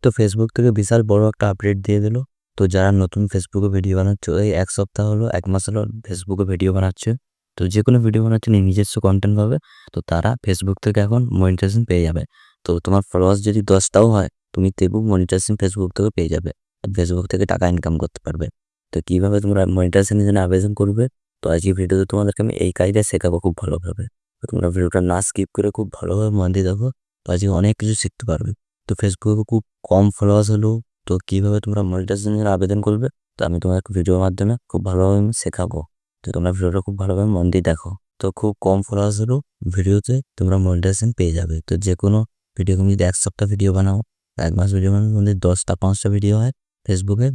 তো ফেসবুক থেকে বিশাল বড় একটা আপডেট দিয়ে দিল। তো যারা নতুন ফেসবুকে ভিডিও বানাচ্ছে, এই 1 সপ্তাহ হলো 1 মাস হলো ফেসবুকে ভিডিও বানাচ্ছে। তো যে কোনো ভিডিও বানাচ্ছে নিজস্ব কন্টেন্ট পাবে। তো তারা ফেসবুক থেকে এখন মনিটাইজেশন পেয়ে যাবে। তো তোমার ফলোয়ার্স যদি 10টাও হয়, তুমি তেবু মনিটাইজেশন ফেসবুক থেকে পেয়ে যাবে। ফেসবুক থেকে টাকা ইনকাম করতে পারবে। তো কিভাবে তোমরা মনিটাইজেশনের জন্য আবেদন করবে, তো আজকের ভিডিওতে তোমাদেরকে আমি এই কাজটা শেখাবো খুব ভালোভাবে। তো তোমরা ভিডিওটা না স্কিপ করে খুব ভালোভাবে মন দিয়ে দেখো। তো আজকে অনেক কিছু শিখতে পারবে। তো ফেসবুকে খুব কম ফলোয়ার্স হলেও তো কিভাবে তোমরা মনিটাইজেশনের আবেদন করবে, তো আমি তোমাকে ভিডিওর মাধ্যমে খুব ভালোভাবে আমি শেখাবো। তো তোমরা ভিডিওটা খুব ভালোভাবে মন দিয়ে দেখো। তো খুব কম ফলোয়ার্স হলেও ভিডিওতে তোমরা মনিটাইজেশন পেয়ে যাবে। তো যে কোনো ভিডিও তুমি যদি 1 সপ্তাহ ভিডিও বানাও, 1 মাস ভিডিও বানাও, মধ্যে 10টা 5টা ভিডিও হয় ফেসবুকে,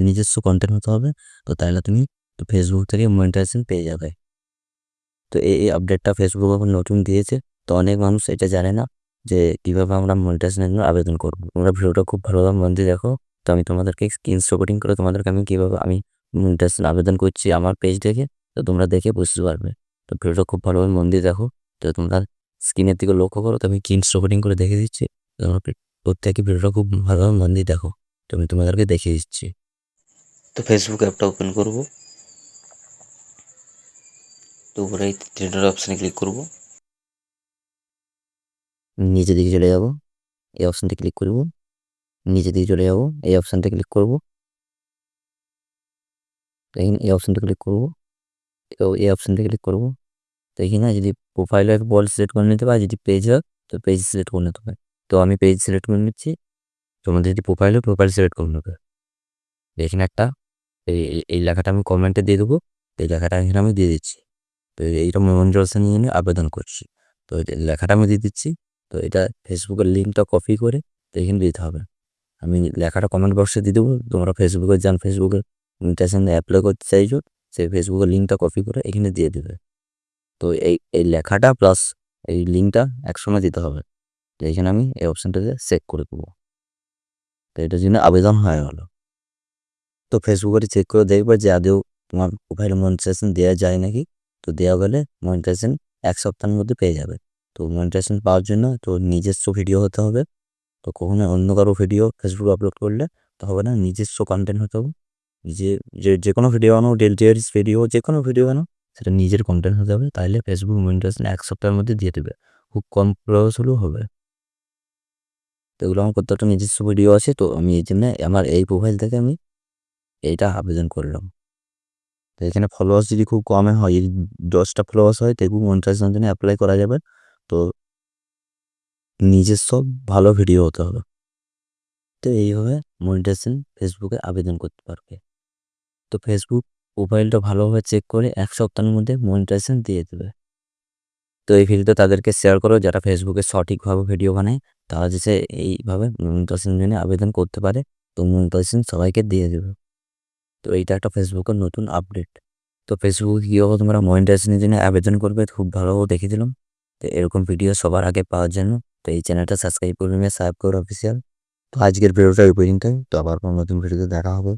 নিজস্ব কন্টেন্ট হতে হবে। তো তাহলে তুমি ফেসবুক থেকে মনিটাইজেশন পেয়ে যাবে। তো এই আপডেটটা ফেসবুক এখন নতুন দিয়েছে। তো অনেক মানুষ এটা জানে না যে কীভাবে আমরা মনিটাইজেশনের জন্য আবেদন করব। তোমরা ভিডিওটা খুব ভালোভাবে মন দিয়ে দেখো। তো আমি তোমাদেরকে স্ক্রিন রেকর্ডিং করে তোমাদেরকে আমি কীভাবে আমি মনিটাইজেশন আবেদন করছি আমার পেজ থেকে, তো তোমরা দেখে বুঝতে পারবে। তো ভিডিওটা খুব ভালোভাবে মন দিয়ে দেখো। তো তোমরা স্ক্রিনের দিকে লক্ষ্য করো, তো আমি স্ক্রিন রেকর্ডিং করে দেখে দিচ্ছি। তোমরা প্রত্যেকে ভিডিওটা খুব ভালোভাবে মন দিয়ে দেখো। তো আমি তোমাদেরকে দেখিয়ে দিচ্ছি। তো ফেসবুক অ্যাপটা ওপেন করব। তো উপরে এই 3 ডট অপশানে ক্লিক করব। নিচের দিকে চলে যাব, এই অপশানটা ক্লিক করব। নিচের দিকে চলে যাব, এই অপশানটা ক্লিক করব। দেখেন এই অপশানটা ক্লিক করব, তো এই অপশানটা ক্লিক করব। তো এখানে যদি প্রোফাইল হয় বল সিলেক্ট করে নিতে পারে, যদি পেজ হয় তো পেজ সিলেক্ট করে নিতে হবে। তো আমি পেজ সিলেক্ট করে নিচ্ছি। তোমাদের যদি প্রোফাইল হয় প্রোফাইল সিলেক্ট করে নেবে। এখানে একটা এই লেখাটা আমি কমেন্টে দিয়ে দেবো। এই লেখাটা এখানে আমি দিয়ে দিচ্ছি। তো এইটা মনিটাইজেশন নিয়ে আবেদন করছি। তো লেখাটা আমি দিয়ে দিচ্ছি। তো এটা ফেসবুকের লিঙ্কটা কপি করে তো এখানে দিতে হবে। আমি লেখাটা কমেন্ট বক্সে দিয়ে দেবো। তোমরা ফেসবুকে যান, ফেসবুকে মনিটাইজেশন অ্যাপ্লাই করতে চাইছো, সেই ফেসবুকের লিঙ্কটা কপি করে এখানে দিয়ে দেবে। তো এই লেখাটা প্লাস এই লিঙ্কটা একসঙ্গে দিতে হবে। তো এখানে আমি এই অপশানটাতে চেক করে দেবো। তো এটার জন্য আবেদন হয়ে গেলো। তো ফেসবুকে চেক করে দেখবে যে আদৌ তোমার প্রোফাইলে মনিটাইজেশন দেওয়া যায় নাকি। তো দেওয়া গেলে মনিটাইজেশন 1 সপ্তাহের মধ্যে পেয়ে যাবে। তো মনিটাইজেশন পাওয়ার জন্য তো নিজস্ব ভিডিও হতে হবে। তো কখনো অন্য কারো ভিডিও ফেসবুকে আপলোড করলে তো হবে না, নিজস্ব কন্টেন্ট হতে হবে। যে কোনো ভিডিও বানাও, ডেলিভারিস ভিডিও, যে কোনো ভিডিও বানাও, সেটা নিজের কন্টেন্ট হতে হবে। তাহলে ফেসবুক মনিটাইজেশন 1 সপ্তাহের মধ্যে দিয়ে দেবে। খুব কম খরচ হলেও হবে। তো এগুলো আমার প্রত্যেকটা নিজস্ব ভিডিও আছে। তো আমি এই জন্য আমার এই প্রোফাইল থেকে আমি এইটা আবেদন করলাম। তো এখানে ফলোয়ার্স যদি খুব কমে হয়, যদি 10টা ফলোয়ার্স হয় তবু মনিটাইজেশনের জন্য অ্যাপ্লাই করা যাবে। তো নিজস্ব ভালো ভিডিও হতে হবে। তো এইভাবে মনিটাইজেশন ফেসবুকে আবেদন করতে পারবে। তো ফেসবুক প্রোফাইলটা ভালোভাবে চেক করে 1 সপ্তাহের মধ্যে মনিটাইজেশন দিয়ে দেবে। তো এই ভিডিওটা তাদেরকে শেয়ার করো যারা ফেসবুকে সঠিকভাবে ভিডিও বানায়, তারা যাতে এইভাবে মনিটাইজেশনের জন্য আবেদন করতে পারে। তো মনিটাইজেশন সবাইকে দিয়ে দেবে। তো এইটা একটা ফেসবুকের নতুন আপডেট। তো ফেসবুকে কীভাবে তোমরা মনিটাইজেশনের জন্য আবেদন করবে খুব ভালোভাবে দেখিয়ে দিলাম। তো এরকম ভিডিও সবার আগে পাওয়ার জন্য তো এই চ্যানেলটা সাবস্ক্রাইব করে নিয়ে সাহেব কর অফিসিয়াল। তো আজকের ভিডিওটা এই পর্যন্তই। তো আবার কোনো নতুন ভিডিওতে দেখা হবে।